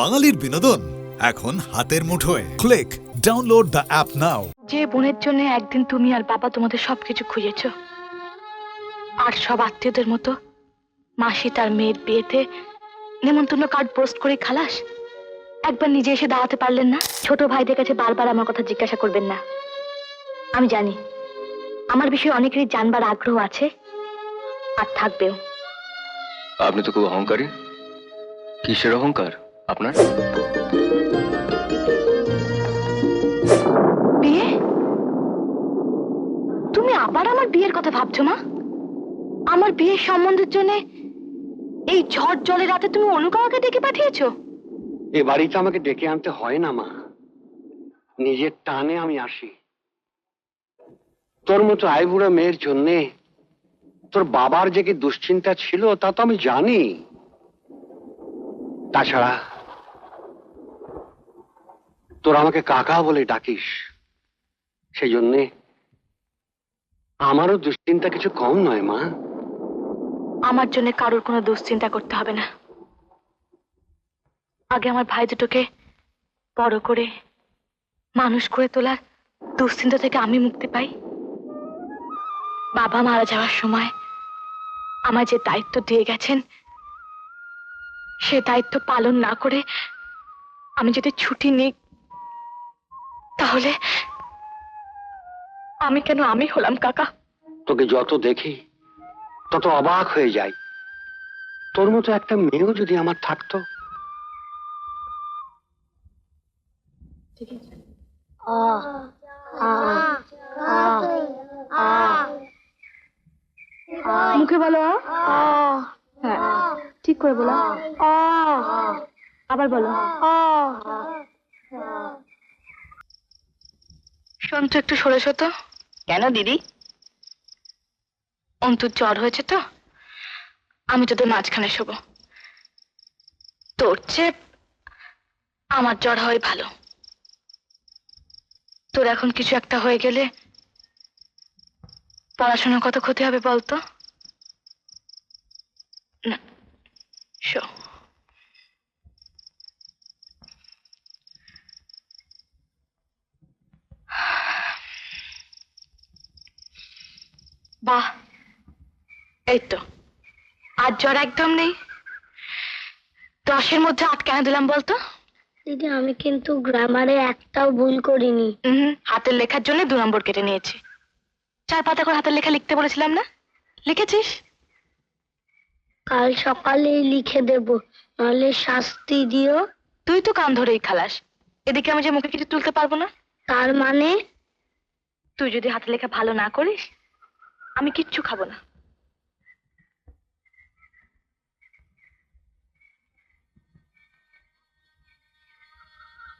বাঙালির বিনোদন এখন হাতের মুঠোয়। ক্লিক ডাউনলোড দ্য অ্যাপ নাও। যে বোনের জন্য একদিন তুমি আর বাবা তোমাদের সবকিছু খুঁজেছো, আর সব আত্মীয়দের মতো মাসি তার মেয়ের বিয়েতে নেমন্তন্ন কার্ড পোস্ট করে খালাস, একবার নিজে এসে দাঁড়াতে পারলেন না? ছোট ভাইদের কাছে বারবার আমার কথা জিজ্ঞাসা করবেন না। আমি জানি আমার বিষয়ে অনেকেরই জানবার আগ্রহ আছে, আর থাকবেও। আপনি তো খুব অহংকারী। কিসের অহংকার আপনার? বিয়ে? তুমি আবার আমার বিয়ের কথা ভাবছো মা? আমার বিয়ের সম্বন্ধের জন্য এই ঝড় জলের রাতে তুমি অনুকাকে ডেকে পাঠিয়েছো? এ বাড়িতে আমাকে ডেকে আনতে হয় না মা, নিজের টানে আমি আসি। তোর মতো আইবুড়া মেয়ের জন্যে তোর বাবার যে কি দুশ্চিন্তা ছিল তা তো আমি জানি। তাছাড়া তোর আমাকে কাকা বলে ডাকিস, সেই জন্যে আমারও দুশ্চিন্তা কিছু কম নয় মা। আমার জন্য কারোর কোনো দুশ্চিন্তা করতে হবে না। আগে আমার ভাই দুটোকে বড় করে মানুষ করে তোলার দুশ্চিন্তা থেকে আমি মুক্তি পাই। বাবা মারা যাওয়ার সময় আমায় যে দায়িত্ব দিয়ে গেছেন, সে দায়িত্ব পালন না করে আমি যদি ছুটি নিই, তাহলে আমি কেন আমি হলাম কাকা? তোকে যত দেখি তত অবাক হয়ে যাই। তোর মতো একটা মেয়েও যদি আমার থাকতো। মুখে বলো। হ্যাঁ, ঠিক করে বলো। আবার বলো। শোন তো, একটু সরে এসো তো। কেন দিদি? অন্তুর জ্বর হয়েছে তো, আমি তোদের মাঝখানে শোবো। তোর চেয়ে আমার জ্বর হয় ভালো। তোর এখন কিছু একটা হয়ে গেলে পড়াশোনার কত ক্ষতি হবে বলতো? না, শো। বাহ, এই তো, আর জ্বর একদম নেই। 10-এর মধ্যে 8 কেন দিলাম বলতো? দিদি, আমি কিন্তু গ্রামারে একটাও ভুল করিনি। হাতের লেখার জন্য 2 নম্বর কেটে নিয়েছি। 4 পাতা করে হাতের লেখা লিখতে বলেছিলাম না? লিখেছিস? কাল সকালেই লিখে দেব, নাহলে শাস্তি দিও। তুই তো কান ধরেই খালাস। এদিকে আমি যে মুখে কিছু তুলতে পারবো না। তার মানে? তুই যদি হাতের লেখা ভালো না করিস, আমি কিচ্ছু খাবো না।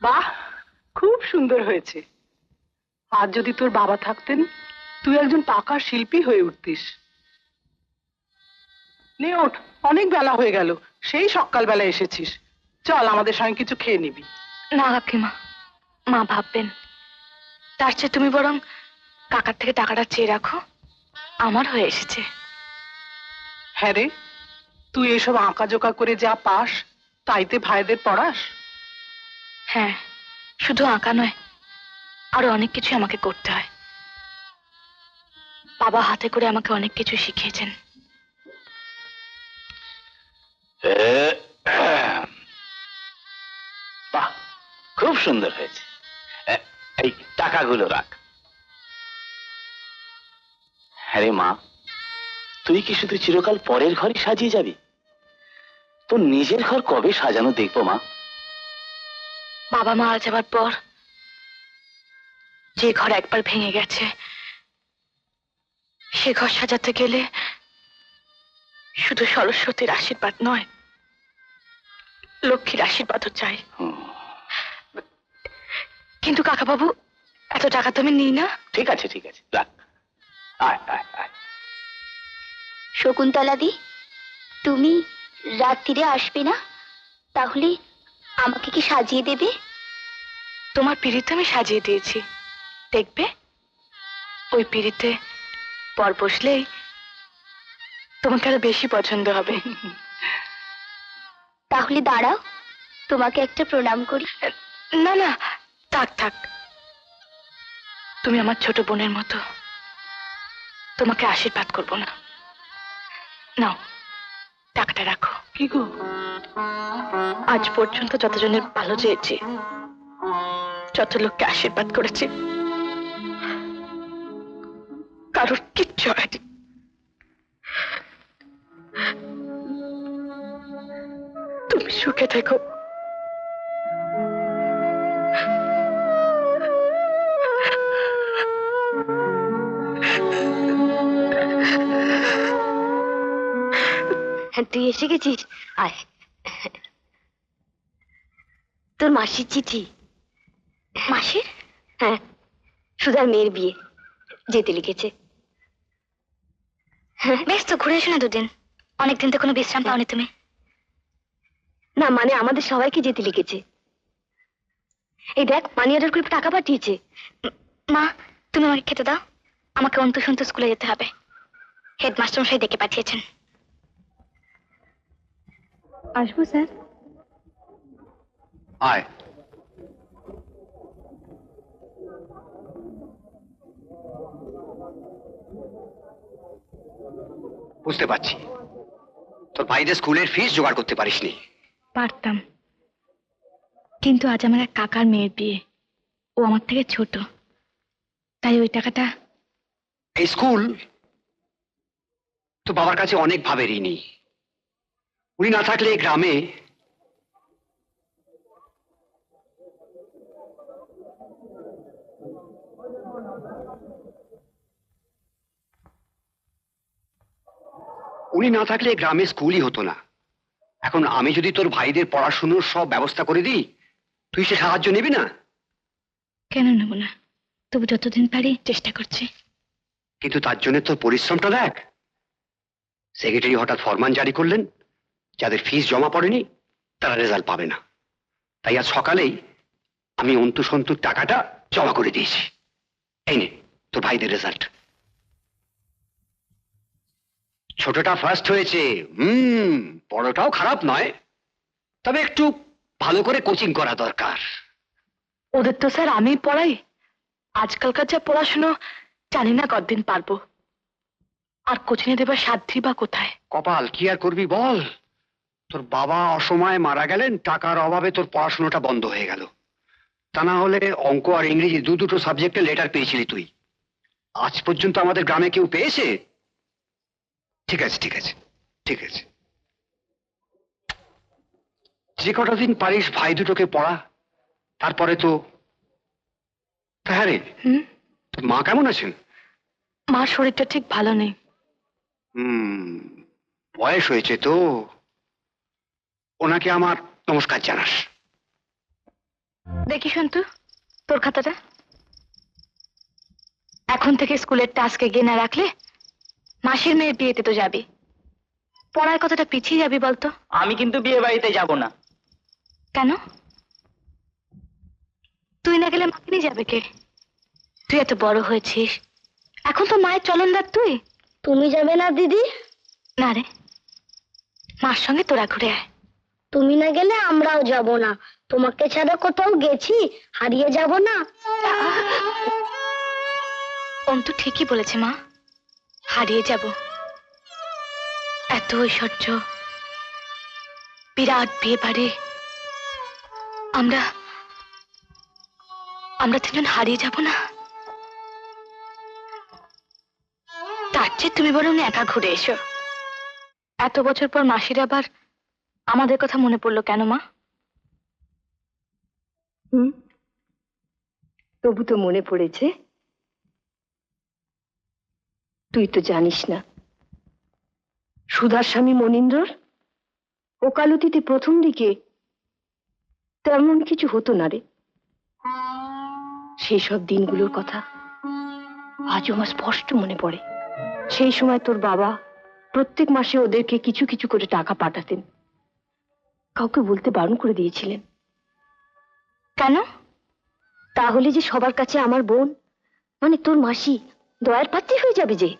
বাহ, খুব সুন্দর হয়েছে। আজ যদি তোর বাবা থাকতেন, তুই একজন পাকা শিল্পী হয়ে উঠতিস। নে ওঠ, অনেক বেলা হয়ে গেল, সেই সকালবেলা এসেছিস। চল, আমাদের সঙ্গে কিছু খেয়ে নিবি। না কাকিমা, মা ভাববেন। তার চেয়ে তুমি বরং কাকার থেকে টাকাটা চেয়ে রাখো, আমার হয়ে এসেছে। হ্যাঁ রে, তুই এসব আঁকাজোকা করে যা পাস, তাইতে ভাইদের পড়াস? হ্যাঁ, শুধু আঁকা নয়, আরো অনেক কিছু আমাকে করতে হয়। বাবা হাতে করে আমাকে অনেক কিছু শিখিয়েছেন। বাহ, খুব সুন্দর হয়েছে। এই টাকাগুলো রাখ। হ্যাঁ রে মা, তুই কি শুধু চিরকাল পরের ঘরই সাজিয়ে যাবি? তোর নিজের ঘর কবে সাজানো দেখবো মা? বাবা মারা যাবার পর যে ঘর একবার ভেঙে গেছে, সে ঘর সাজাতে গেলে শুধু সরস্বতীর আশীর্বাদ নয়, লক্ষ্মীর আশীর্বাদও চাই। কিন্তু কাকা বাবু, এত টাকা তো আমি নিই না। ঠিক আছে ঠিক আছে, রাখ। আয় আয় আয়। শকুন্তলা দি, তুমি রাত্রিরে আসবে না? তাহলে আমাকে কি সাজিয়ে দেবে? তোমার পিড়িতে আমি সাজিয়ে দিয়েছি, দেখবে। ওই পিড়িতে পর বসলেই তোমাকে আরো বেশি পছন্দ হবে। তাহলে দাঁড়াও, তোমাকে একটা প্রণাম করি। না না, থাক থাক, তুমি আমার ছোট বোনের মতো, তোমাকে আশীর্বাদ করবো না। নাও, টাকাটা রাখো। কি গো? আজ পর্যন্ত যতজনের ভালো চেয়েছি, যত লোককে আশীর্বাদ করেছি, কারোর কিচ্ছু হয়নি। তুমি সুখে থেকো। তুই এসে গেছিস, আয়। তোর মাসির চিঠি। মাসির? হ্যাঁ, সুধার মেয়ের বিয়ে যেতে লিখেছে। বেশ তো, ঘুরে এসো না দুদিন, অনেকদিন তো কোনো বিশ্রাম পাওনি তুমি। না মানে আমাদের সবাইকে যেতে লিখেছে। এই দেখ, মানি অর্ডার করে টাকা পাঠিয়েছে। মা, তুমি আমাকে খেতে দাও, আমাকে অন্তু সন্তু স্কুলে যেতে হবে। হেডমাস্টার মশাই ডেকে পাঠিয়েছেন। আসবো স্যার? আয়। বুঝতে পারছি তোর ভাইদের স্কুলের ফিস জোগাড় করতে পারিসনি। পারতাম, কিন্তু আজ আমার এক কাকার মেয়ের বিয়ে, ও আমার থেকে ছোট, তাই ওই টাকাটা। এই স্কুল তো বাবার কাছে অনেক ভাবে ঋণী। উনি না থাকলে এই গ্রামে গ্রামে স্কুলই হতো না। এখন আমি যদি তোর ভাইদের পড়াশুনোর সব ব্যবস্থা করে দিই, তুই সে সাহায্য নিবি না? কেন নেব না, তবু যতদিন পারি চেষ্টা করছি। কিন্তু তার জন্য তোর পরিশ্রমটা দেখ। সেক্রেটারি হঠাৎ ফরমান জারি করলেন, যাদের ফিস জমা পড়েনি তারা রেজাল্ট পাবে না। তাই আজ সকালেই আমি অন্তু সন্তুর টাকাটা জমা করে দিয়েছি। এই নে তোর ভাইদের রেজাল্ট। ছোটটা ফার্স্ট হয়েছে, বড়টাও খারাপ নয়, তবে একটু ভালো করে কোচিং করা দরকার। ওদের তো স্যার আমি পড়াই, আজকালকার যা পড়াশুনো জানি না কতদিন পারবো, আর কোচিংয়ে দেবার সাধ্যি বা কোথায়। কপাল, কি আর করবি বল। তোর বাবা অসময়ে মারা গেলেন, টাকার অভাবে তোর পড়াশোনাটা বন্ধ হয়ে গেল। তা না হলে অঙ্ক আর ইংরেজি দুটো সাবজেক্টে লেটার পেয়েছিলি তুই। আজ পর্যন্ত আমাদের গ্রামে কেউ পেয়েছে? ঠিক আছে ঠিক আছে ঠিক আছে, যে কটা দিন পারিস ভাই দুটোকে পড়া, তারপরে তো। হ্যাঁ রে, তোর মা কেমন আছেন? মার শরীরটা ঠিক ভালো নেই। বয়স হয়েছে তো, ওনাকে আমার নমস্কার জানাস। দেখি সন্তু, তোর খাতাটা। এখন থেকে স্কুলের টাস্কে গিয়ে না রাখলে মাসির মেয়ের বিয়েতে তো যাবি, পড়ার কতটা পিছিয়ে যাবি বলতো? আমি কিন্তু বিয়ে বাড়িতে যাব না। কেন? তুই না গেলে মাকে নিয়ে যাবে কে? তুই এত বড় হয়েছিস, এখন তো মায়ের চলনদার তুই। তুমি যাবে না দিদি? না রে, মার সঙ্গে তোরা ঘুরে আয়। তুমি না গেলে আমরাও যাব না। তোমাকে ছাড়া কোথাও গেছি, হারিয়ে যাব না। অন্তু ঠিকই বলেছে মা, হারিয়ে যাব। এত ঐশ্বর্য, বিরাট বিয়ে বাড়ি, আমরা আমরা তিনজন হারিয়ে যাব না? তার চেয়ে তুমি বরং একা ঘুরে এসো। এত বছর পর মাসির আবার আমাদের কথা মনে পড়লো কেন মা? তবু তো মনে পড়েছে। তুই তো জানিস না, সুধার স্বামী মনীন্দ্রর ওকালতিতে প্রথম দিকে তেমন কিছু হতো না রে। সেই সব দিনগুলোর কথা আজও আমার স্পষ্ট মনে পড়ে। সেই সময় তোর বাবা প্রত্যেক মাসে ওদেরকে কিছু কিছু করে টাকা পাঠাতেন। কাউকে বলতে বারণ করে দিয়েছিলেন। কেন? তাহলে যে সবার কাছে আমার বোন মানে তোর মাসি দয়ার পাত্রী হয়ে যাবে যে।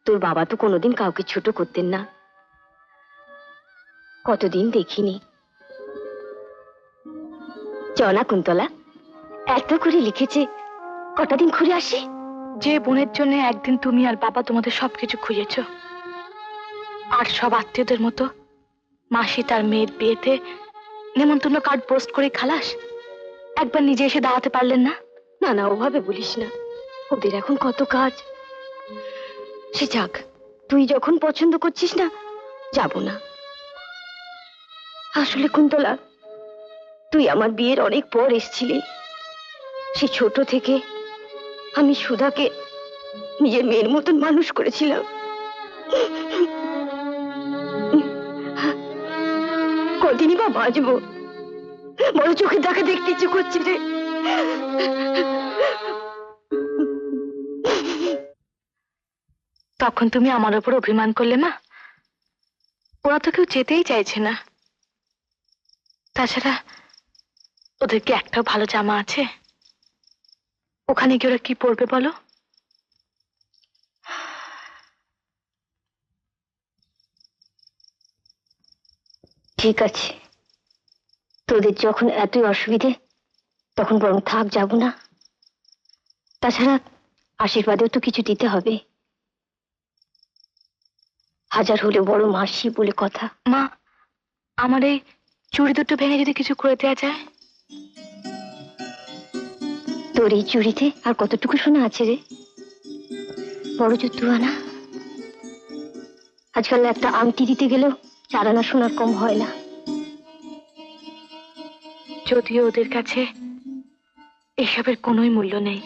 তোর বাবা তো কোনোদিন কাউকে ছোট করতেন না। কতদিন দেখিনি, চলা কুন্তলা, এত করে লিখেছে, কটা দিন ঘুরে আসি। যে বোনের জন্য একদিন তুমি আর বাবা তোমাদের সবকিছু খুঁজেছ, আর সব আত্মীয়দের মতো মাসি তার মেয়ের বিয়েতে নেমন্তন্ন কার্ড পোস্ট করে খালাস, একবার নিজে এসে দাঁড়াতে পারলেন না? না না, ওভাবে বলিস না, ওদের এখন কত কাজ। সে যাক, তুই যখন পছন্দ করছিস না, যাব না। আসলে কুন্তলা, তুই আমার বিয়ের অনেক পর এসেছিলি। সে ছোট থেকে আমি সুধাকে নিজের মেয়ের মতন মানুষ করেছিলাম। কদিনই বা বাঁচবো, বড় চোখের দেখা দেখতে ইচ্ছে করছে রে। তখন তুমি আমার ওপর অভিমান করলে মা। ওরা তো কেউ যেতেই চাইছে না। তাছাড়া ওদের কি একটাও ভালো জামা আছে? ওখানে গিয়ে ওরা কি পরবে বলো? ঠিক আছে, তোদের যখন এতই অসুবিধে, তখন বরং থাক, যাব না। তাছাড়া আশীর্বাদেও তো কিছু দিতে হবে, হাজার হলে বড় মাসি বলে কথা। মা, আমার এই চুড়ি দুটো ভেঙে যদি কিছু করে দেওয়া যায়। তোর এই চুড়িতে আর কতটুকু সোনা আছে রে? বড় জুতু আনা। আজকাল একটা আংটি দিতে গেলেও 4 আনা সোনার কম হয় না। যদিও ওদের কাছে এসবের কোনোই মূল্য নেই,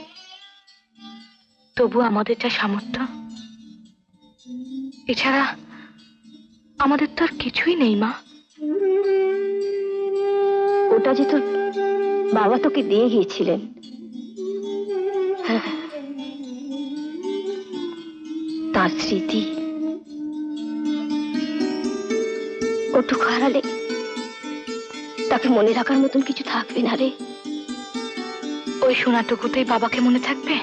তবু আমাদের যা সামর্থ্য, এছাড়া আমাদের তো আর কিছুই নেই মা। ওটা যে তোর বাবা তোকে দিয়ে গিয়েছিলেন। হ্যাঁ, তার স্মৃতি ওটুকু হারালে তাকে মনে রাখার মতন কিছু থাকবে না রে। ওই সোনাটুকুতেই বাবাকে মনে থাকবে?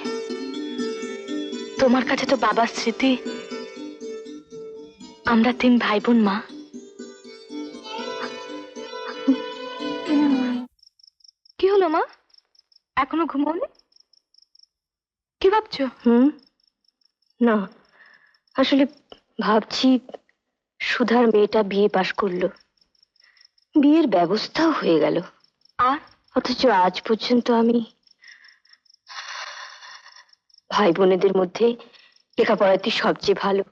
তোমার কাছে তো বাবার স্মৃতি। আমরা 3 ভাই বোন মা। কি হলো মা, এখনো ঘুমোনি? কি ভাবছো? না, আসলে ভাবছি সুধার মেয়েটা বিয়ে পাশ করলো, বিয়ের ব্যবস্থাও হয়ে গেল, আর অথচ আজ পর্যন্ত আমি ভাই বোনেদের মধ্যে লেখাপড়াতে সবচেয়ে ভালো,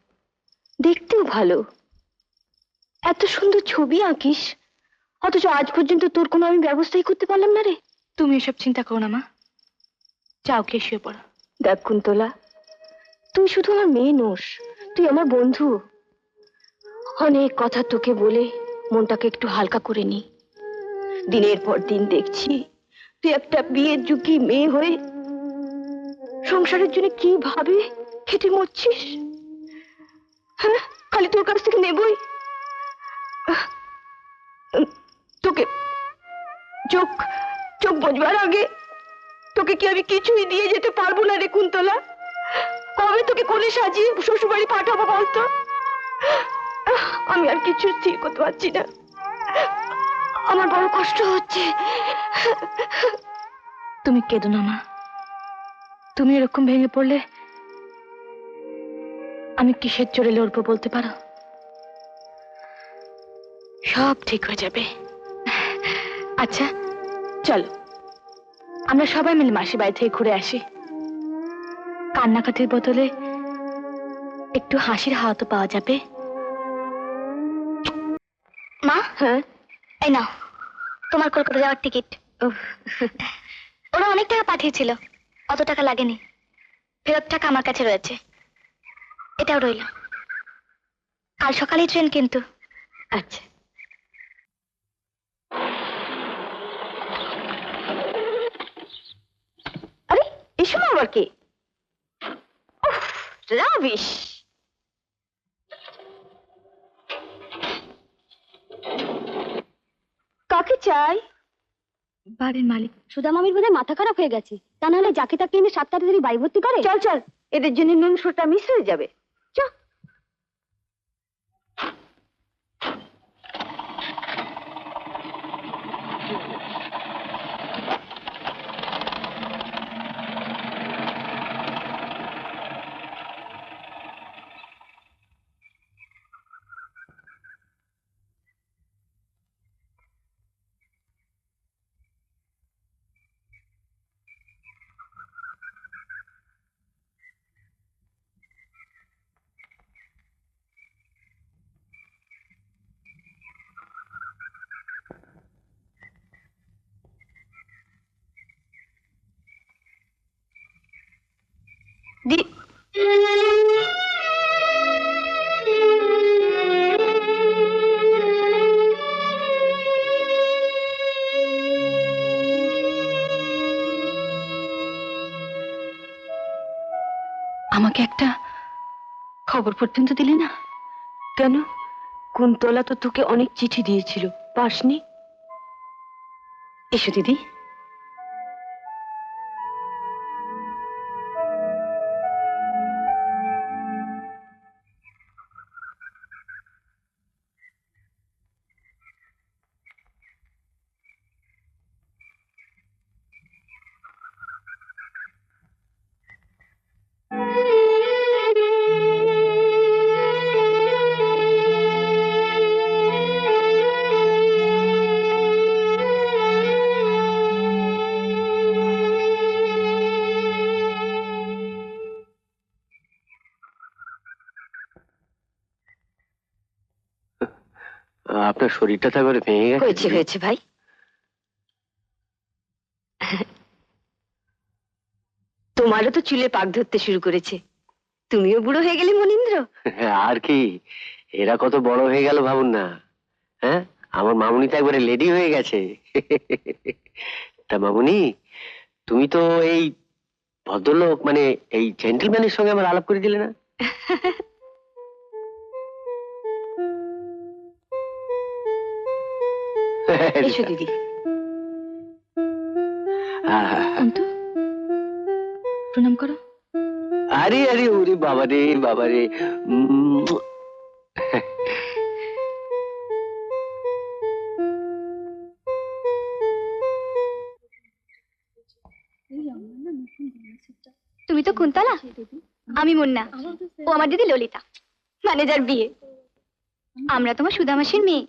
দেখতেও ভালো, এত সুন্দর ছবি আঁকিস, অথচ আজ পর্যন্ত তোর কোনো আমি ব্যবস্থাই করতে পারলাম না রে। তুমি এসব চিন্তা করো না মা, যাও কে শুয়ে পড়ো। দেখ কুন্তলা, তুই শুধু আমার মেয়ে নোস, তুই আমার বন্ধু। অনেক কথা তোকে বলে মনটাকে একটু হালকা করে নি। দিনের পর দিন দেখছি তুই একটা বিয়ের যোগ্যী মেয়ে হয়ে সংসারের জন্য কিভাবে খেটে মরছিস। হ্যাঁ, খালি তোর কাছ থেকে নেবই। তোকে চোখ চোখ বুঝবার আগে তোকে কি আমি কিছুই দিয়ে যেতে পারবো না রে কুন্তলা? কবে তোকে কোলে সাজিয়ে শ্বশুর বাড়ি পাঠাবো বলতো? আমি আর কিছু স্থির করতে পারছি না, আমার বড় কষ্ট হচ্ছে। তুমি কেঁদো না মা, তুমি এরকম ভেঙে পড়লে আমি কিসের জোরে লড়বো বলতে পারো? সব ঠিক হয়ে যাবে। আচ্ছা চলো, আমরা সবাই মিলে মাসির বাড়ি থেকে ঘুরে আসি। কান্নাকাটির বদলে একটু হাসির হাওয়া তো পাওয়া যাবে। মা, হ্যাঁ, এই নাও তোমার কলকাতা যাওয়ার টিকিট। ওরা অনেক টাকা পাঠিয়েছিল, অত টাকা লাগেনি। ফেরত টাকা আমার কাছে রয়েছে, এটাও রইল। কাল সকালেই ট্রেন কিন্তু। আচ্ছা। আরে এসো না, আবার কে? রাবিশ। কাকে চাই? বাড়ির মালিক। সুধা মামির বোধহয় মাথা খারাপ হয়ে গেছে, তা নাহলে যাকে তাকে এনে 7 তাড়াতাড়ি বাড়ি ভর্তি করে। চল চল, এদের জন্য নুন সোটা মিস হয়ে যাবে। চল। দি আমাকে একটা খবর পর্যন্ত দিলে না? কেন? কুন্তলা তো তোকে অনেক চিঠি দিয়েছিল, পাসনি? এসো দিদি। আপনার শরীরটা তো একবারে ভেঙে গেছে। হয়েছে হয়েছে ভাই, তোমারও তো চুলে পাক ধরতে শুরু করেছে। তুমিও বুড়ো হয়ে গেলে মনীন্দ্র। আর কি, এরা কত বড় হয়ে গেল ভাবুন না। হ্যাঁ, আমার মামুনি তো একবারে লেডি হয়ে গেছে। তা মামুনি, তুমি তো এই ভদ্রলোক মানে এই জেন্টলম্যানের সঙ্গে আমার আলাপ করে দিলে না? এসো দিদি। অন্তু, প্রণাম করো। আরে আরে ওরে বাবা রে বাবা রে। তুমি তো কুন্তলা, আমি মুন্না, ও আমার দিদি ললিতা, মানে যার বিয়ে। আমরা তোমার সুদামাসির মেয়ে।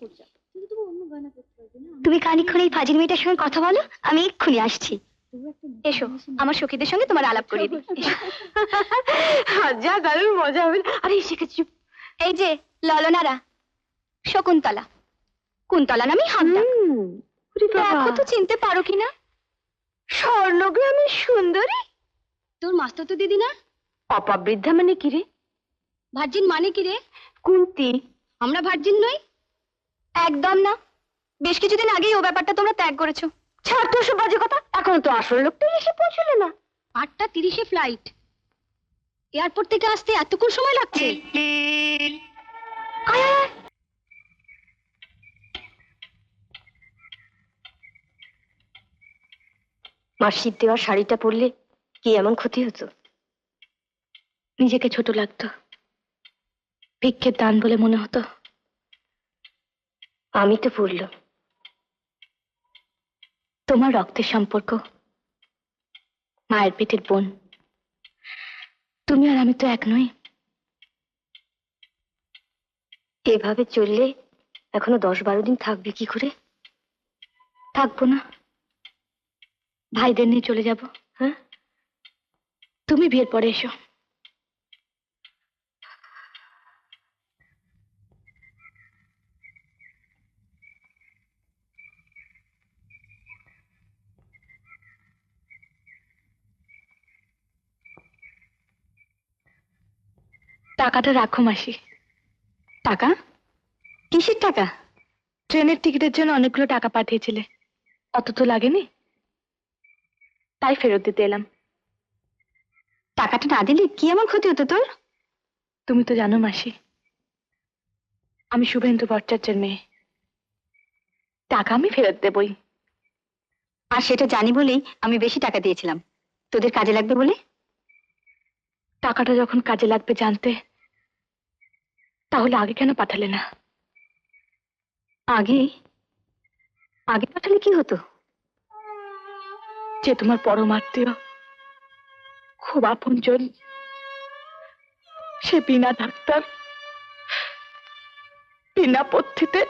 তুমি খানিকক্ষণ এই ফাজিল মেয়েটার সঙ্গে কথা বলো, আমি এক্ষুনি আসছি। এসো, আমার সখীদের সঙ্গে তোমার আলাপ করিয়ে দিই। এসো। যা দারুণ মজা হবে। আরে শিখেছি। এই যে ললনারা, শকুন্তলা, কুন্তলা নামেই হাত ডাক। দেখো তো চিনতে পারো কিনা? স্বর্ণগ্রামের সুন্দরী। তোর মাস্টার তো দিদি না? অপবৃদ্ধা মানে কি রে? ভার্জিন মানে কি রে? কুন্তি। আমরা ভার্জিন নই, একদম না। বেশ কিছুদিন আগেই ও ব্যাপারটা তোমরা ত্যাগ করেছো। ছাড় তো সব বাজে কথা, এখন তো আসল লোকটাই এসে পৌঁছলে না। 8:30 ফ্লাইট, এয়ারপোর্ট থেকে আসতে এতক্ষণ সময় লাগছে। আয়, আয়, আয়। মাসির দেওয়া শাড়িটা পরলে কি এমন ক্ষতি হতো? নিজেকে ছোট লাগতো, ভিক্ষের দান বলে মনে হতো। আমি তো পরলাম। তোমার রক্তের সম্পর্ক, মায়ের পেটের বোন। তুমি আর আমি তো এক নই। এভাবে চললে এখনো 10-12 দিন থাকবে কি করে? থাকবো না, ভাইদের নিয়ে চলে যাব। হ্যাঁ, তুমি বিয়ের পরে এসো। টাকাটা রাখো মাসি। টাকা? কিসের টাকা? ট্রেনের টিকিটের জন্য অনেকগুলো টাকা পাঠিয়েছিলে, অত তো লাগেনি, তাই ফেরত দিতে এলাম। টাকাটা না দিলে কি এমন ক্ষতি হতো তোর? তুমি তো জানো মাসি, আমি শুভেন্দু ভট্টাচার্যের মেয়ে, টাকা আমি ফেরত দেবই। আর সেটা জানি বলেই আমি বেশি টাকা দিয়েছিলাম, তোদের কাজে লাগবে বলে। টাকাটা যখন কাজে লাগবে জানতে, তাহলে আগে কেন পাঠালে না? আগে আগে পাঠালে কি হতো? যে তোমার পরম আত্মীয়, খুব আপনজন, সে বিনা ডাক্তার, বিনা পথ্যিতে।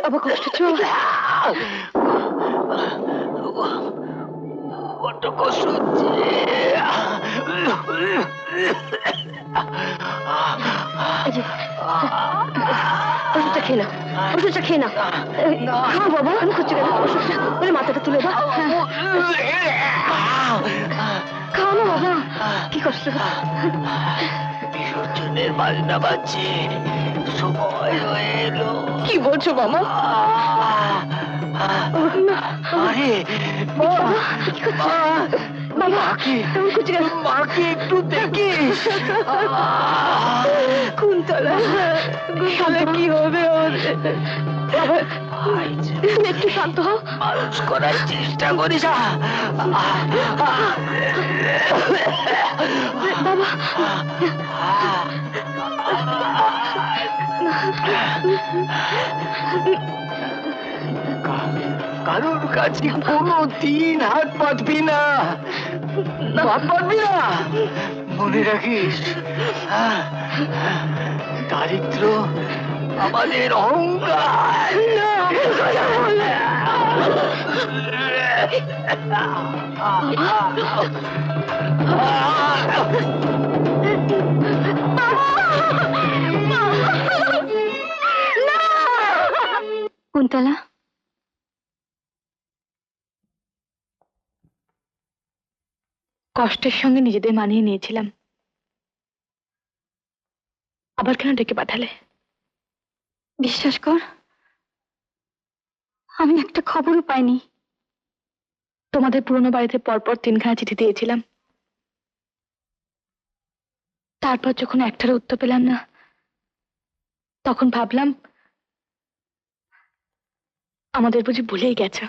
বাবা কষ্ট হচ্ছে বাবা। বড্ড কষ্ট হচ্ছে। এই যে, ওষুধটা খেয়ে না, ওষুধটা খেয়ে না। খাও বাবা, আমি করছি কেন ওষুধটা, বলে মাথাটা তুলে দাও। খাও না বাবা, কি কষ্ট। বিসর্জনের বাজনা বাজছে, সময় হয়ে এলো। কি বলছো মামা? আরে বাবা কি করছো? বাবা তেমন করছি কেন? মাকে একটু দেখিস। কুন্তলা, কুন্তলা কি হবে ওর? তুমি একটু শান্ত হও। মানুষ করার চেষ্টা করিস। বাবা কারোর কাছে কোনো দিন হাত পাতবি না, হাত পাতবি না, মনে রাখিস। দারিদ্র আমাদের অহংকার। কুন্তলা, কষ্টের সঙ্গে নিজেদের মানিয়ে নিয়েছিলাম, আবার কেন ডেকে পাঠালে? বিশ্বাস কর, আমি একটা খবরও পাইনি। তোমাদের পুরনো বাড়িতে পরপর 3খানা চিঠি দিয়েছিলাম, তারপর যখন একটারও উত্তর পেলাম না, তখন ভাবলাম আমাদের বুঝি ভুলেই গেছো।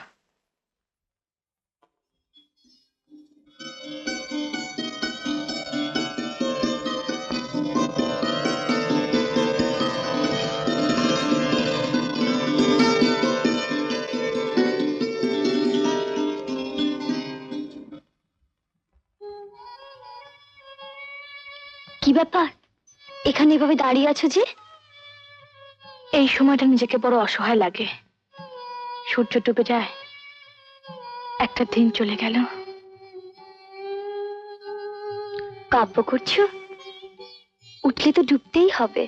কি ব্যাপার, এখানে এভাবে দাঁড়িয়ে আছো যে? এই সময়টা নিজেকে বড় অসহায় লাগে। সূর্য ডুবে যায়, একটা দিন চলে গেল। কাব্য করছো? উঠলে তো ডুবতেই হবে।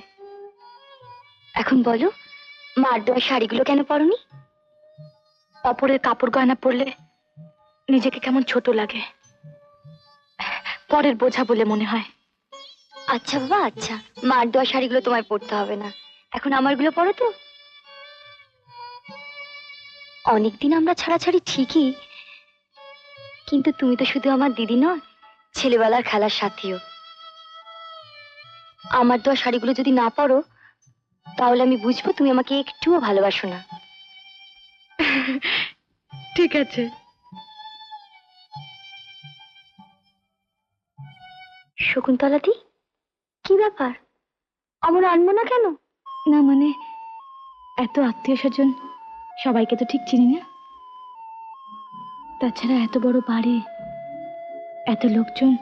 এখন বলো, মার দেওয়া শাড়িগুলো কেন পরনি? অপরের কাপড় গয়না পরলে নিজেকে কেমন ছোট লাগে, পরের বোঝা বলে মনে হয়। আচ্ছা বাবা আচ্ছা, মার দেওয়া শাড়িগুলো তোমায় পরতে হবে না, এখন আমারগুলো পরো তো। অনেকদিন আমরা ছাড়াছাড়ি ঠিকই, কিন্তু তুমি তো শুধু আমার দিদি নয়, ছেলেবেলার খেলার সাথীও। আমার দেওয়া শাড়িগুলো যদি না পরো, তাহলে আমি বুঝবো তুমি আমাকে একটুও ভালোবাসো না। ঠিক আছে। শকুন্তলা দি, কি ব্যাপার, আমার আনবো না কেন? না মানে, এত আত্মীয় স্বজন সবাইকে তো ঠিক চিনি না, তাছাড়া এত বড় বাড়ি, এত লোকজন,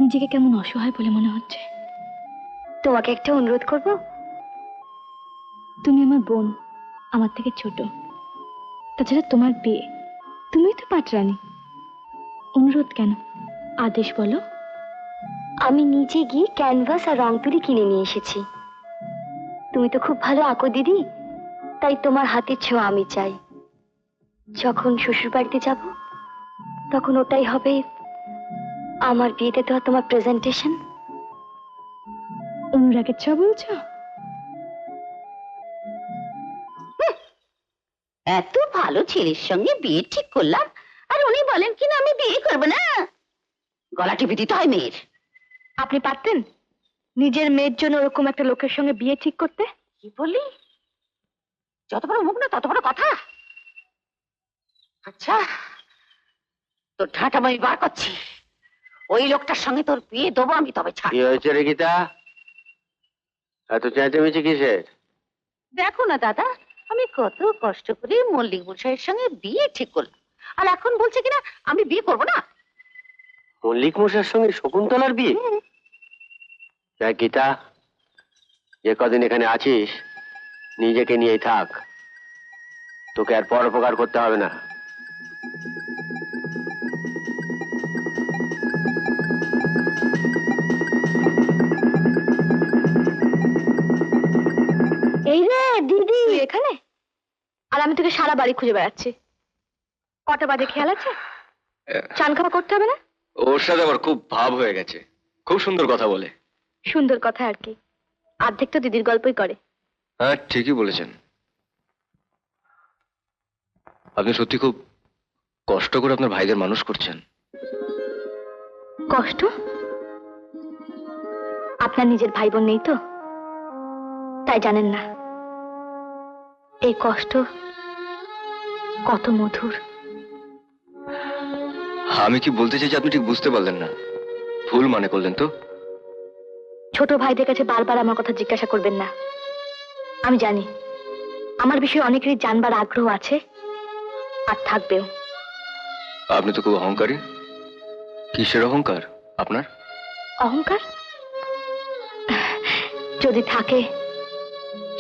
নিজেকে কেমন অসহায় বলে মনে হচ্ছে। তোমাকে একটা অনুরোধ করব? তুমি আমার বোন, আমার থেকে ছোট, তাছাড়া তোমার বিয়ে, তুমি তো পাটরানী, অনুরোধ কেন, আদেশ বলো। আমি নিজে গিয়ে ক্যানভাস আর রং তুলি কিনে নিয়ে এসেছি। তুমি তো খুব ভালো আঁকো দিদি, তাই তোমার হাতের ছোঁয়া আমি চাই। যখন শ্বশুর বাড়িতে যাব, তখন ওটাই হবে আমার বিয়েতে দেওয়া তোমার প্রেজেন্টেশন। অনুরাগের ছ বলছো? এত ভালো ছেলের সঙ্গে বিয়ে ঠিক করলাম, আর উনি বলেন কিনা আমি বিয়ে করবো না। গলা টিপে দিতে হয় মেয়ের। আপনি পারতেন নিজের মেয়ের জন্য ওরকম একটা লোকের সঙ্গে বিয়ে ঠিক করতে? কি বললি? যত বড় মুখ না তত বড় কথা। আচ্ছা, তোর ঢাঁটা আমি বার করছি। ওই লোকটার সঙ্গে তোর বিয়ে দেবো আমি, তবে ছাড়। কি হয়েছে রে গীতা, এত চেঁচামেচি কিসের? দেখো না দাদা, আমি কত কষ্ট করে মল্লিক মশাইয়ের সঙ্গে বিয়ে ঠিক করলাম, আর এখন বলছে কিনা আমি বিয়ে করবো না। মল্লিক মশাইয়ের সঙ্গে শকুন্তলার বিয়ে? দেখ গীতা, যে কদিন এখানে আছিস নিজেকে নিয়েই থাক, তোকে আর পরোপকার করতে হবে না। এই রে দিদি, তুই এখানে? আর আমি তোকে সারা বাড়ি খুঁজে বেড়াচ্ছি। কটা বাজে খেয়াল আছে? চান খাওয়া করতে হবে না? ওর সাথে আমার খুব ভাব হয়ে গেছে, খুব সুন্দর কথা বলে। সুন্দর কথা আর কি, অর্ধেক তো দিদির গল্পই করে। হ্যাঁ, ঠিকই বলেছেন। আপনি সত্যি খুব কষ্ট করে আপনার ভাইদের মানুষ করছেন। কষ্ট? আপনার নিজের ভাই বোন নেই তো, তাই জানেন না এই কষ্ট কত মধুর। আমি কি বলতে চাইছি আপনি ঠিক বুঝতে পারলেন না, ভুল মানে করলেন তো। ছোট ভাইদের কাছে বারবার আমার কথা জিজ্ঞাসা করবেন না। আমি জানি আমার বিষয়ে অনেকেরই জানবার আগ্রহ আছে, আর থাকবেও। আপনি তো খুব অহংকারী। কিসের অহংকার আপনার? অহংকার যদি থাকে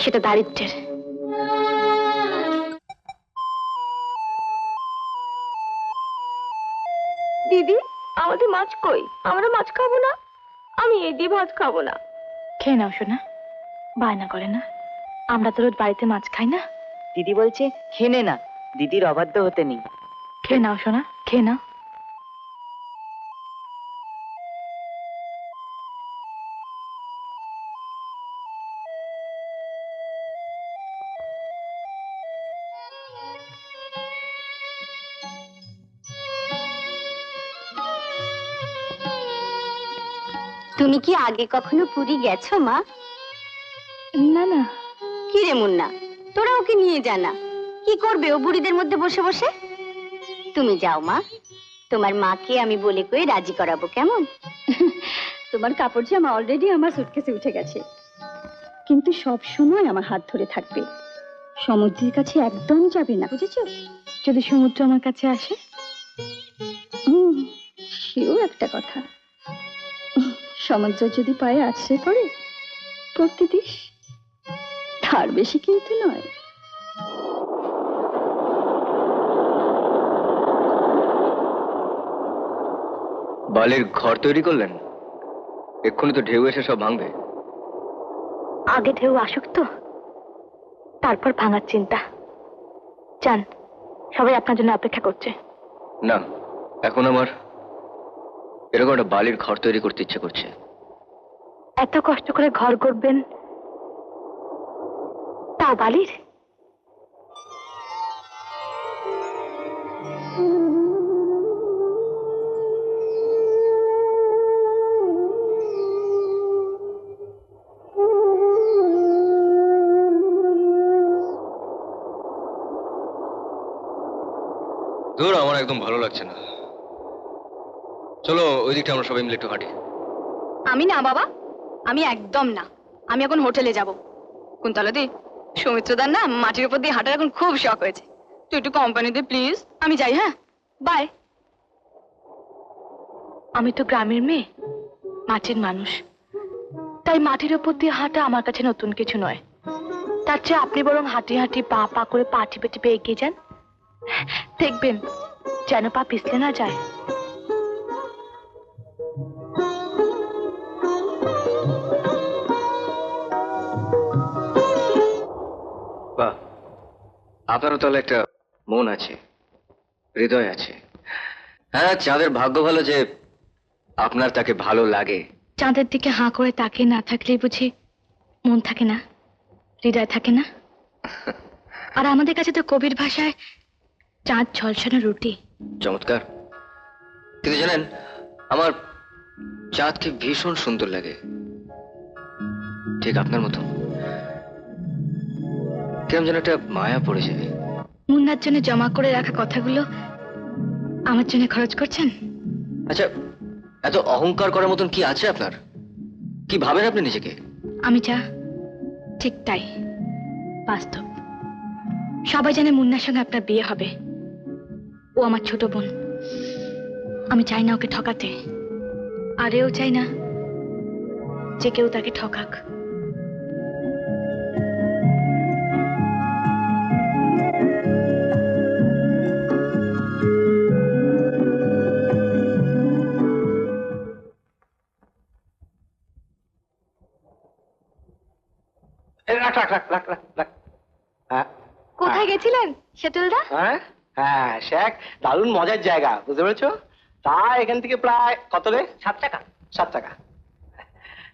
সেটা দারিদ্র্যের। দিদি, আমাদের মাছ কই? আমরা মাছ খাবো না। আমি এই দিয়ে ভাত খাবো না। খেয়ে নাও শোনা, বায়না করে না। আমরা তো রোজ বাড়িতে মাছ খাই না। দিদি বলছে খেনে না, দিদির অবাধ্য হতে নেই। খেয়ে নাও শোনা, খেয়ে নাও। তুমি কি আগে কখনো পুরী গেছো মা? না না। কি রে মুন্না, তোরা ওকে নিয়ে জানা, কি করবে ও বুড়িদের মধ্যে বসে বসে? তুমি যাও মা, তোমার মাকে আমি বলে কয়ে রাজি করাবো, কেমন? তোমার কাপড় জামা অলরেডি আমার সুটকেসে উঠে গেছে, কিন্তু সব সময় আমার হাত ধরে থাকবে। সমুদ্রের কাছে একদম যাবে না, বুঝেছো? যদি সমুদ্র আমার কাছে আসে? সেও একটা কথা। সমুদ্র যদি পায়ে আছড়ে পড়ে পড়তে দিস, তার বেশি কিন্তু নয়। বালির ঘর তৈরি করলেন? এক্ষুনি তো ঢেউ এসে সব ভাঙবে। আগে ঢেউ আসুক তো, তারপর ভাঙার চিন্তা। যান, সবাই আপনার জন্য অপেক্ষা করছে। না, এখন আমার এরকম একটা বালির ঘর তৈরি করতে ইচ্ছে করছে। এত কষ্ট করে ঘর করবেন, তাও বালির? দূর, আমার একদম ভালো লাগছে না। চলো ওই দিকটা আমরা সবাই মিলে একটু হাঁটি। আমি না বাবা, আমি একদম না। আমি এখন হোটেলে যাব। কুন্তলাদি, সৌমিত্রদার না মাটির উপর দিয়ে হাঁটার এখন খুব শখ হয়েছে। তুই একটু কোম্পানি দে প্লিজ। আমি যাই, হ্যাঁ, বাই। আমি তো গ্রামের মেয়ে, মাটির মানুষ, তাই মাটির উপর দিয়ে হাঁটা আমার কাছে নতুন কিছু নয়। তার চেয়ে আপনি বরং হাঁটি হাঁটি পা পা করে পা টিপে টিপে এগিয়ে যান, দেখবেন যেন পা পিছলে না যায়। বাহ, আপনারও তাহলে একটা মন আছে, হৃদয় আছে। হ্যাঁ, চাঁদের ভাগ্য ভালো যে আপনার তাকে ভালো লাগে। চাঁদের দিকে হাঁ করে তাকিয়ে না থাকলেই বুঝি মন থাকে না, হৃদয় থাকে না? আর আমাদের কাছে তো কবির ভাষায় চাঁদ ঝলসানো রুটি। চমৎকার। কিন্তু জানেন, আমার চাঁদকে ভীষণ সুন্দর লাগে, ঠিক আপনার মতো। কেমন যেন একটা মায়া পড়ে যায়। মুন্নার জন্য জমা করে রাখা কথাগুলো আমার জন্য খরচ করছেন? আচ্ছা, এত অহংকার করার মতন কি আছে আপনার? কি ভাবেন আপনি নিজেকে? আমি যা ঠিক তাই, বাস্তব। সবাই জানে মুন্নার সঙ্গে আপনার বিয়ে হবে। ও আমার ছোট বোন, আমি চাই না ওকে ঠকাতে, আর এও চাই না যে কেউ তাকে ঠকাক। রাখ রাখ রাখ রাখ রাখ গেছিলেন সেটুলদা? হ্যাঁ হ্যাঁ, সে এক দারুণ মজার জায়গা, বুঝতে পেরেছো? তা এখান থেকে প্রায় কত রে? 7 টাকা। 7 টাকা।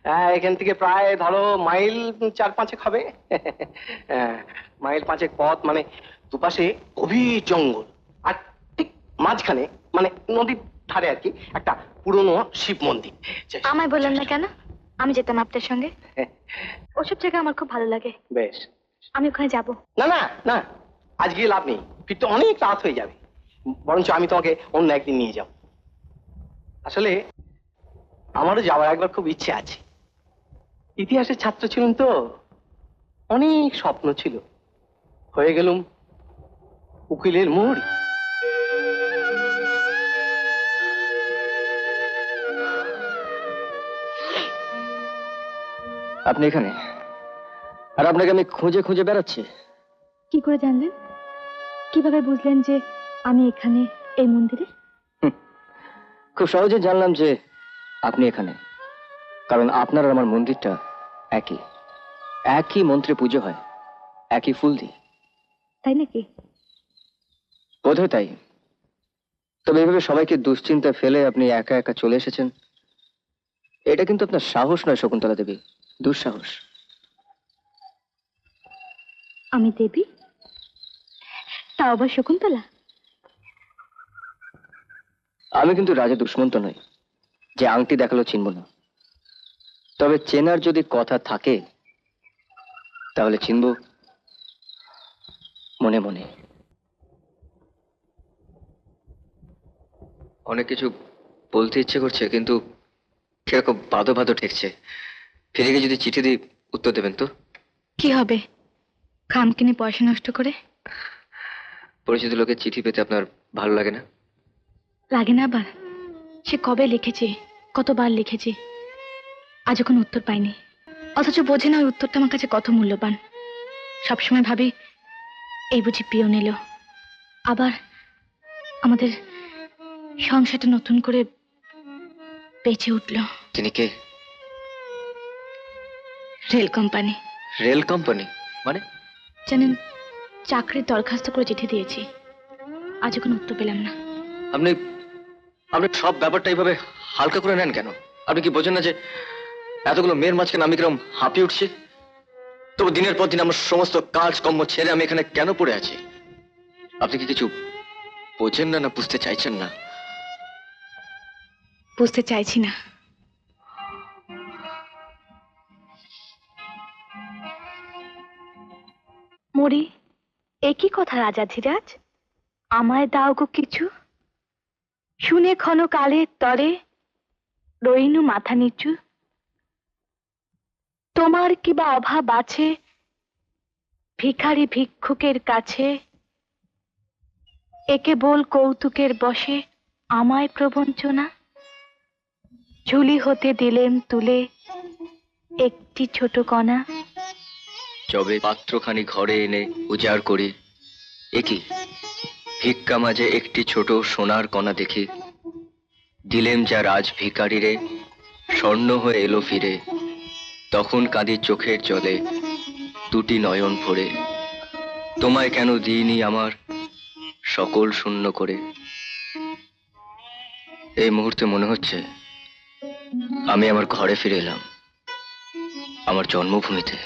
হ্যাঁ, এখান থেকে প্রায় ধরো মাইল 4-5 হবে। হ্যাঁ, মাইল 5 পথ, মানে দুপাশে গভীর জঙ্গল, আর ঠিক মাঝখানে মানে নদীর ধারে আর কি একটা পুরনো শিব মন্দির। আমায় বললেন না কেন? আমি যেতাম আপনার সঙ্গে। ওসব জায়গা আমার খুব ভালো লাগে। বেশ। আমি ওখানে যাব। না না না, আজকে লাভ নেই, ফিরতে অনেক রাত হয়ে যাবে। বরঞ্চ আমি তোমাকে অন্য একদিন নিয়ে যাব। আসলে আমারও যাওয়ার একবার খুব ইচ্ছে আছে। ইতিহাসের ছাত্র ছিলাম তো, অনেক স্বপ্ন ছিল, হয়ে গেলুম উকিলের মোড়। আপনি এখানে, আর আপনাকে আমি খুঁজে খুঁজে বেড়াচ্ছি। কি করে জানলেন? কিভাবে বুঝলেন যে আমি এখানে, এই মন্দিরে? খুব সহজে জানলাম যে আপনি এখানে, কারণ আপনার আর আমার মন্দিরটা একই, একই মন্ত্রে পুজো হয়, একই ফুল দিয়ে। তাই নাকি? বোধহয় তাই। তবে এভাবে সবাইকে দুশ্চিন্তা ফেলে আপনি একা একা চলে এসেছেন, এটা কিন্তু আপনার সাহস নয় শকুন্তলা দেবী, দুঃসাহস। আমি দেবী? তাও আবার শকুন্তলা? আমি কিন্তু রাজা দুষ্মন্ত নই যে আংটি দেখালো চিনব না। তবে চেনার যদি কথা থাকে তাহলে চিনব মনে মনে। অনেক কিছু বলতে ইচ্ছে করছে, কিন্তু কিরকম বাদো বাদো ঠেকছে। ফিরে গিয়ে যদি চিঠি দিই উত্তর দেবেন তো? কি হবে খাম কিনে পয়সা নষ্ট করে? পরিচিত লোকের চিঠি পেতে আপনার ভালো লাগে না? লাগে না আবার? সে কবে লিখেছি, কতবার লিখেছি, আজ কোনো উত্তর পাইনি। অথচ বোঝে না ওই উত্তরটা আমার কাছে কত মূল্যবান। সবসময় ভাবি এই বুঝি পিয়ন এলো, আবার আমাদের সংসারটা নতুন করে বেঁচে উঠলো। তিনি কে? Rail company. রেল কোম্পানি মানে? জানেন, চাকরির দরখাস্ত করে চিঠি দিয়েছি, আজও কোনো উত্তর পেলাম না। আপনি আপনি সব ব্যাপারটা এইভাবে হালকা করে নেন কেন? আপনি কি বোঝেন না যে এতগুলো মেয়ের মাঝখানে আমি কিরম হাঁপিয়ে উঠছি? তবু দিনের পর দিন আমার সমস্ত কাজ কর্ম ছেড়ে আমি এখানে কেন পড়ে আছি? আপনি কি কিছু বোঝেন না, না বুঝতে চাইছেন না? বুঝতে চাইছি না। মরি, একই কথা রাজাধিরাজ, আমায় দাও গো কিছু, শুনে ক্ষণ কালের তরে রইনু মাথা নিচু। তোমার কি বা অভাব আছে ভিখারি ভিক্ষুকের কাছে, একে বল কৌতুকের বসে আমায় প্রবঞ্চনা। ঝুলি হতে দিলেম তুলে একটি ছোট কণা, যবে পাত্রখানি ঘরে এনে উজাড় করি, একই ভিক্ষা মাঝে একটি ছোট সোনার কণা দেখি। দিলেম যা রাজ ভিখারিরে, স্বর্ণ হয়ে এলো ফিরে। তখন কাঁদি চোখের জলে দুটি নয়ন ভরে, তোমায় কেন দিইনি আমার সকল শূন্য করে। এই মুহূর্তে মনে হচ্ছে আমি আমার ঘরে ফিরে এলাম, আমার জন্মভূমিতে।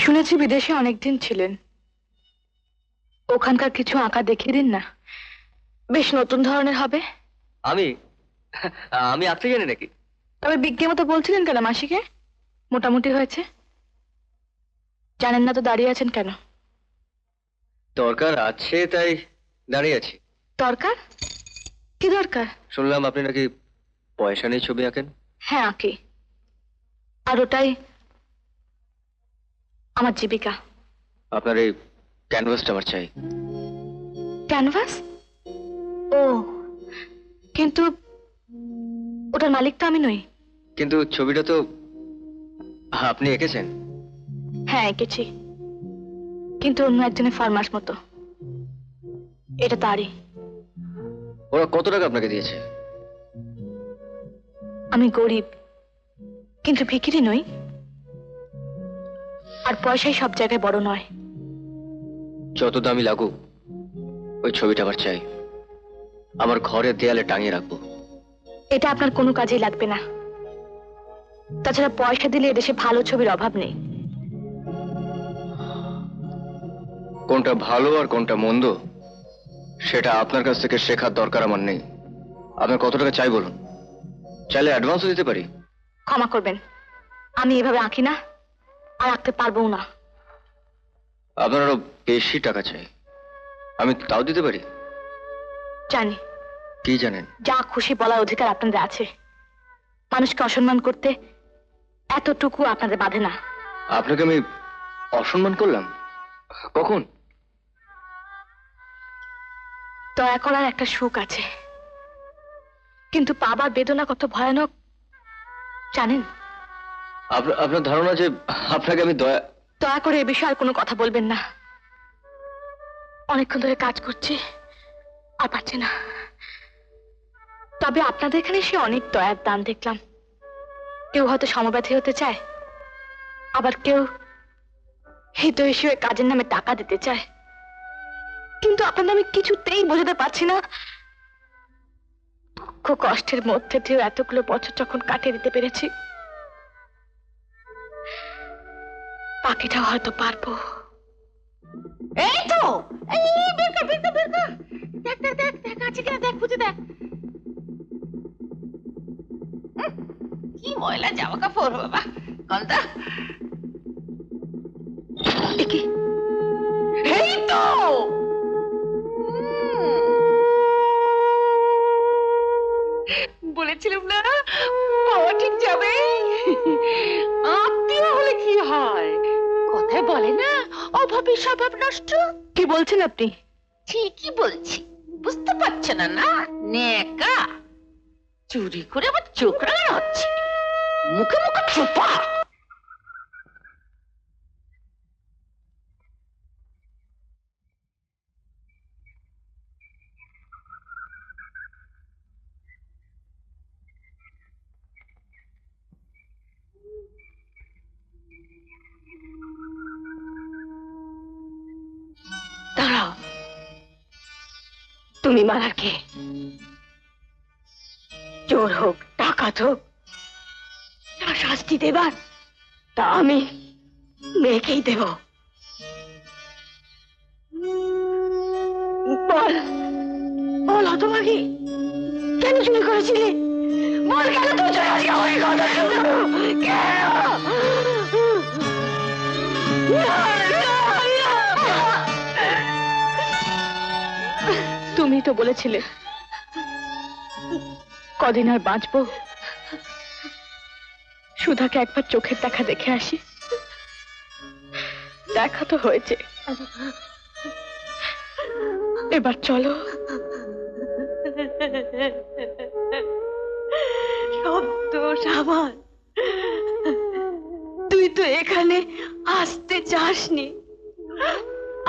শুনেছি বিদেশে অনেকদিন ছিলেন, ওখানকার কিছু আঁকা দেখিয়ে দিন না, বেশ নতুন ধরনের হবে। আমি আমি আঁকতে জানি নাকি? তবে বিজ্ঞের মতো বলছিলেন কেন মাসিকে? মোটামুটি হয়েছে। জানেন না তো দাঁড়িয়ে আছেন কেন? দরকার আছে তাই দাঁড়িয়ে আছি। দরকার? কি দরকার? শুনলাম আপনি নাকি পয়সা নিয়ে ছবি আঁকেন। হ্যাঁ আঁকি, আর ওটাই আমার জীবিকা। আপনার এই ক্যানভাসটা আমার চাই। ক্যানভাস? ও, কিন্তু ওটার মালিক তো আমি নই। কিন্তু ছবিটা তো আপনি এঁকেছেন। হ্যাঁ, এঁকেছি, কিন্তু অন্য একজনের ফরমাস মতো। এটা তারই। ওরা কত টাকা আপনাকে দিয়েছে? আমি গরিব, কিন্তু ভিখিরি নই। আর পয়সাই সব জায়গায় বড় নয়। যত দামি লাগুক, ওই ছবিটা আমার চাই। আমার ঘরের দেয়ালে টাঙিয়ে রাখবো। এটা আপনার কোনো কাজেই লাগবে না। তাছাড়া পয়সা দিলে এদেশে ভালো ছবির অভাব নেই। কোনটা ভালো আর কোনটা মন্দ সেটা আপনার কাছ থেকে শেখার দরকার আমার নেই। আপনার কত টাকা চাই বলুন, চাইলে অ্যাডভান্সও দিতে পারি। ক্ষমা করবেন, আমি এভাবে আঁকি না, আর আঁকতে পারবো না। আপনার আরো বেশি টাকা চাই, আমি তাও দিতে পারি। জানি। কি জানেন? যা খুশি বলার অধিকার আপনাদের আছে। মানুষকে অসম্মান করতে এতটুকু আপনাদের বাধে না। আপনাকে আমি অসম্মান করলাম কখন? দয়া করার একটা সুখ আছে, কিন্তু পাবার বেদনা কত ভয়ানক জানেন? আপনার ধারণা যে আপনাকে আমি দয়া করে এ বিষয়ে আর কোনো কথা বলবেন না। অনেকক্ষণ ধরে কাজ করছি, আর পারছি না। তবে আপনাদের এখানে সে অনেক দয়ার দান দেখলাম। কেউ হয়তো সমব্যথী হতে চায়, আবার কেউ হিতৈষী হয়ে কাজের নামে টাকা দিতে চায়। কিন্তু আপনাদের আমি কিছুতেই বোঝাতে পারছি না, দুঃখ কষ্টের মধ্যে দিয়েও এতগুলো বছর যখন কাটিয়ে দিতে পেরেছি, বাকিটা হয়তো পারবো। এই তো, এই বের কর, বের কর, বের কর। দেখ দেখ দেখ দেখ আছে কিনা, দেখ খুঁজে দেখ। কি ময়লা জামা কাপড় বাবা, গলদা। কি? এই তো, বলেছিলাম না বাবা ঠিক যাবে। আত্মীয় হলে কি হয়, কথায় বলে না অভাবে স্বভাব নষ্ট। কি বলছেন আপনি? ঠিকই বলছি, বুঝতে পারছে না? না নেকা, চুরি করে আবার চোখ রাঙানো হচ্ছে, মুখে মুখে চোপা। দাঁড়াও, তুমি মারার কে? চোর হোক, ডাকাত হোক, তার শাস্তি দেবার তা আমি মেয়েকেই দেব। বল বল হতভাগী, কেন চুরি করেছিলি? বল কেন তো চলে আসি আমার কথা শুনো? তুমি তো বলেছিলে কদিন আর বাঁচবো, সুধাকে একবার চোখের দেখা দেখে আসি। দেখা তো হয়েছে, এবার চলো। সব দোষ আমার, তুই তো এখানে আসতে চাসনি,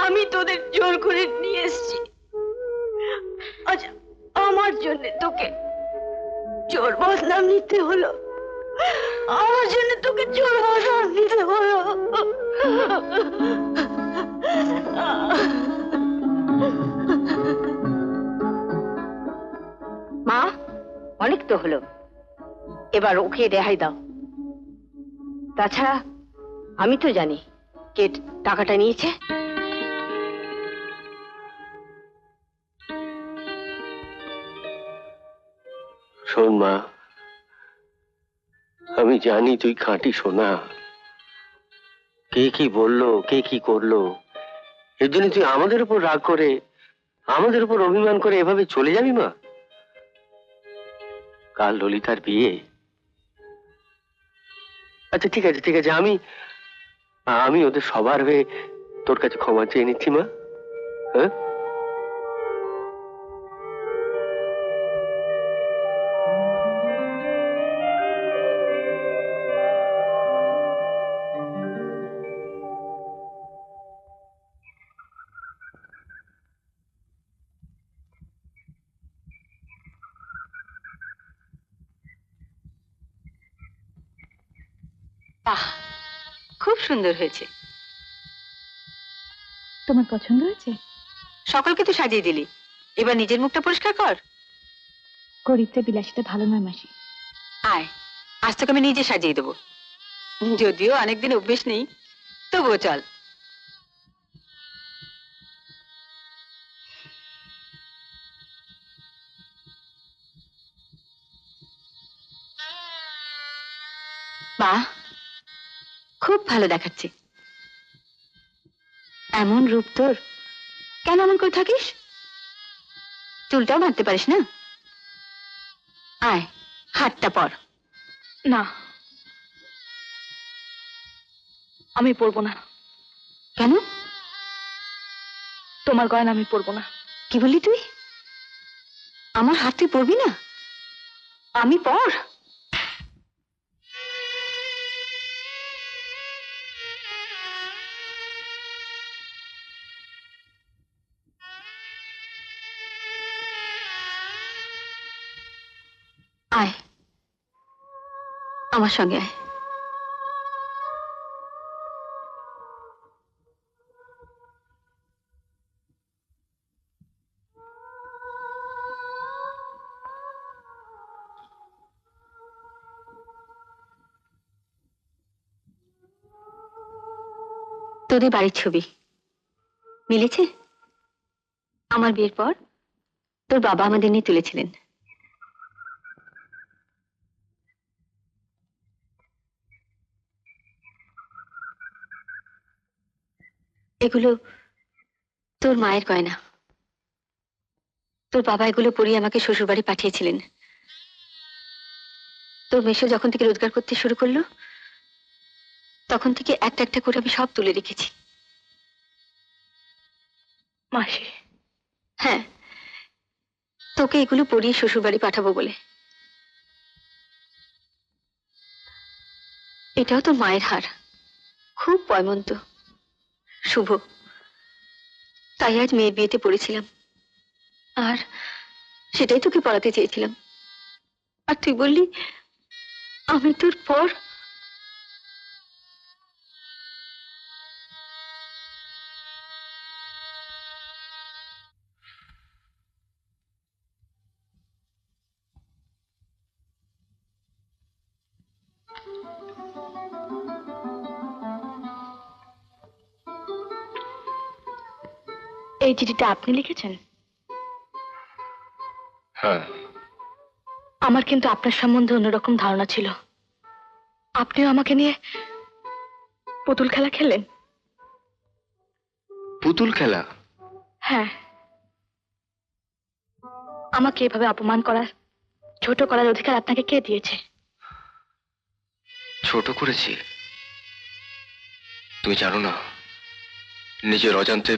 আমি তোদের জোর করে নিয়ে এসেছি। আচ্ছা, আমার জন্য তোকে চোর বদনাম নিতে হলো, আমার জন্য তোকে চোর বদনাম নিতে হলো। মা, অনেক তো হলো, এবার ওকে রেহাই দাও। তাছাড়া আমি তো জানি কে টাকাটা নিয়েছে। শোন মা, আমি জানি তুই খাঁটি সোনা। কে কি বললো, কে কি করলো, এর জন্য তুই আমাদের উপর রাগ করে, আমাদের উপর অভিমান করে এভাবে চলে যাবি মা? কাল ললিতার বিয়ে। আচ্ছা ঠিক আছে ঠিক আছে, আমি আমি ওদের সবার হয়ে তোর কাছে ক্ষমা চেয়ে নিচ্ছি মা। হ্যাঁ, বাহ, খুব সুন্দর হয়েছে। তোমার পছন্দ হয়েছে? সকলকে তো সাজিয়ে দিলি, এবার নিজের মুখটা পরিষ্কার কর। গরিবটা বিলাসিটা ভালো নয় মাসি। আয়, আজ তোকে আমি নিজে সাজিয়ে দেবো। যদিও অনেকদিন অভ্যেস নেই, তবুও চল। বাহ, খুব ভালো দেখাচ্ছে। এমন রূপ তোর, কেন এমন করে থাকিস? চুলটাও বাঁধতে পারিস না? আয়, হাতটা পর। না, আমি পরবো না। কেন? তোমার গয়না আমি পরবো না। কি বললি তুই? আমার হাত তুই পরবি না? আমি পর। আয়, আমার সঙ্গে আয়। তোদের বাড়ির ছবি মিলেছে? আমার বিয়ের পর তোর বাবা আমাদের নিয়ে তুলেছিলেন। এগুলো তোর মায়ের গয়না। তোর বাবা এগুলো পরিয়ে আমাকে শ্বশুর বাড়ি পাঠিয়েছিলেন। তোর মেশো যখন থেকে রোজগার করতে শুরু করলো, তখন থেকে একটা একটা করে আমি সব তুলে রেখেছি। মাসি, হ্যাঁ, তোকে এগুলো পরিয়ে শ্বশুর বাড়ি পাঠাবো বলে। এটাও তোর মায়ের হার, খুব পয়মন্ত, শুভ। তাই আজ মেয়ের বিয়েতে পড়েছিলাম, আর সেটাই তোকে পড়াতে চেয়েছিলাম। আর তুই বললি আমি তোর পর। এই চিঠিটা আপনি লিখেছেন? হ্যাঁ। আমার কিন্তু আপনার সম্বন্ধে অন্যরকম ধারণা ছিল। আপনিও আমাকে নিয়ে পুতুল খেলা খেলেন। পুতুল খেলা? হ্যাঁ, আমাকে এভাবে অপমান করার, ছোট করার অধিকার আপনাকে কে দিয়েছে? ছোট করেছি? তুমি জানো না, নিজের অজান্তে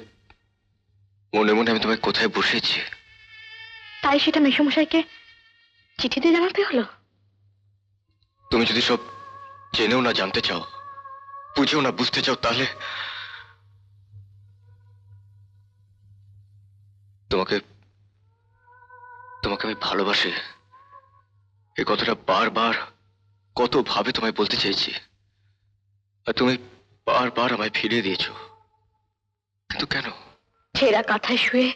মনে মনে আমি তোমায় কোথায় বসেছি। তাই সেটা মেসোমশাইকে চিঠিতে জানাতে হলো? তুমি যদি সব জেনেও না জানতে চাও, বুঝেও না বুঝতে চাও, তাহলে তোমাকে তোমাকে আমি ভালোবাসি, এই কথাটা বারবার কত ভাবে তোমায় বলতে চেয়েছি, আর তুমি বারবার আমায় ফিরিয়ে দিয়েছো। কিন্তু কেন? ছেঁড়া কাঁথায় শুয়ে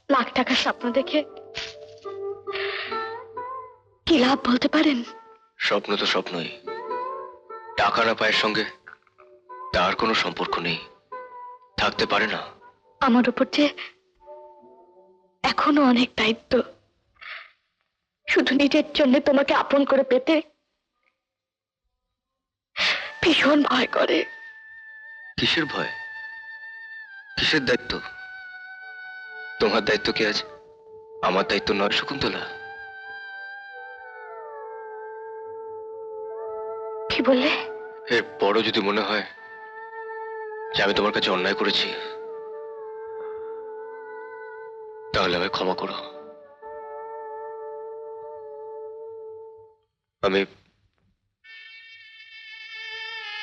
লাখ টাকার স্বপ্ন দেখে কি লাভ বলতে পারেন? স্বপ্ন তো স্বপ্নই, টাকা না পায়ের সঙ্গে তার কোনো সম্পর্ক নেই, থাকতে পারে না। আমার উপর যে এখনো অনেক দায়িত্ব। শুধু নিজের জন্য তোমাকে আপন করে পেতে ভীষণ ভয় করে। কিসের ভয়? কিসের দায়িত্ব? তোমার দায়িত্ব কি আজ আমার দায়িত্ব নয় শকুন্তলা? কি বললে? এর বড় যদি মনে হয় যে আমি তোমার কাছে অন্যায় করেছি, তাহলে আমায় ক্ষমা করো। আমি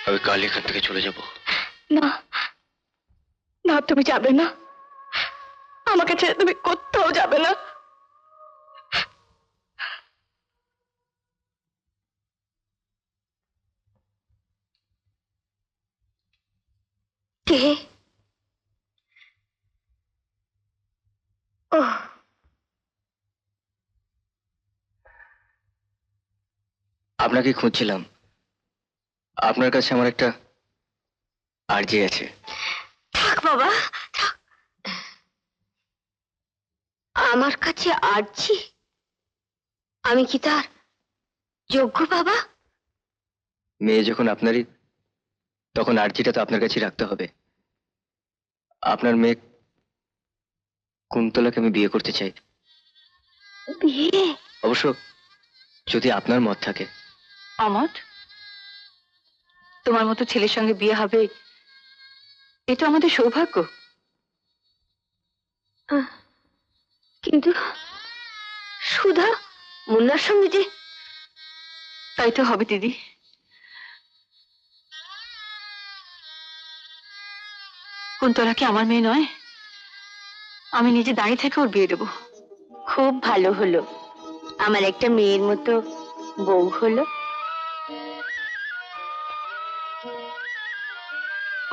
আমি কাল এখান থেকে চলে যাব। না না, তুমি যাবে না। আমাকে ছেড়ে তুমি কোথাও যাবে না। কে? ওহ, আপনাকে খুঁজছিলাম। আপনার কাছে আমার একটা আর্জি আছে। থাক বাবা থাক। আমার কাছে আর্জি? আমি কি তার যোগ্য বাবা? মেয়ে যখন আপনারই, তখন আর্জিটা তো আপনার কাছে রাখতে হবে। আপনার মেয়ে কুন্তলাকে আমি বিয়ে করতে চাই। বিয়ে? অবশ্য যদি আপনার মত থাকে। অমত? তোমার মতো ছেলের সঙ্গে বিয়ে হবে, এ তো আমাদের সৌভাগ্য। কিন্তু সুধা মুন্নার সঙ্গে যে। তাই তো হবে দিদি। কুন্তলা কি আমার মেয়ে নয়? আমি নিজে দাঁড়িয়ে থেকে ওর বিয়ে দেবো। খুব ভালো হলো, আমার একটা মেয়ের মতো বউ হলো।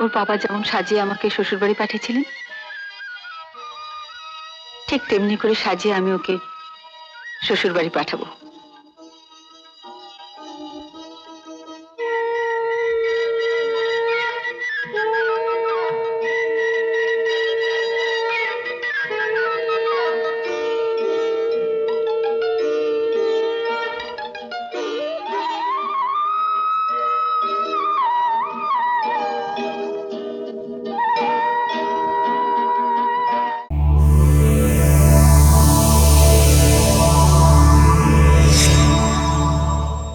ওর বাবা যেমন সাজিয়ে আমাকে শ্বশুর বাড়ি পাঠিয়েছিলেন, ঠিক তেমনি করে সাজিয়ে আমি ওকে শ্বশুর বাড়ি পাঠাবো।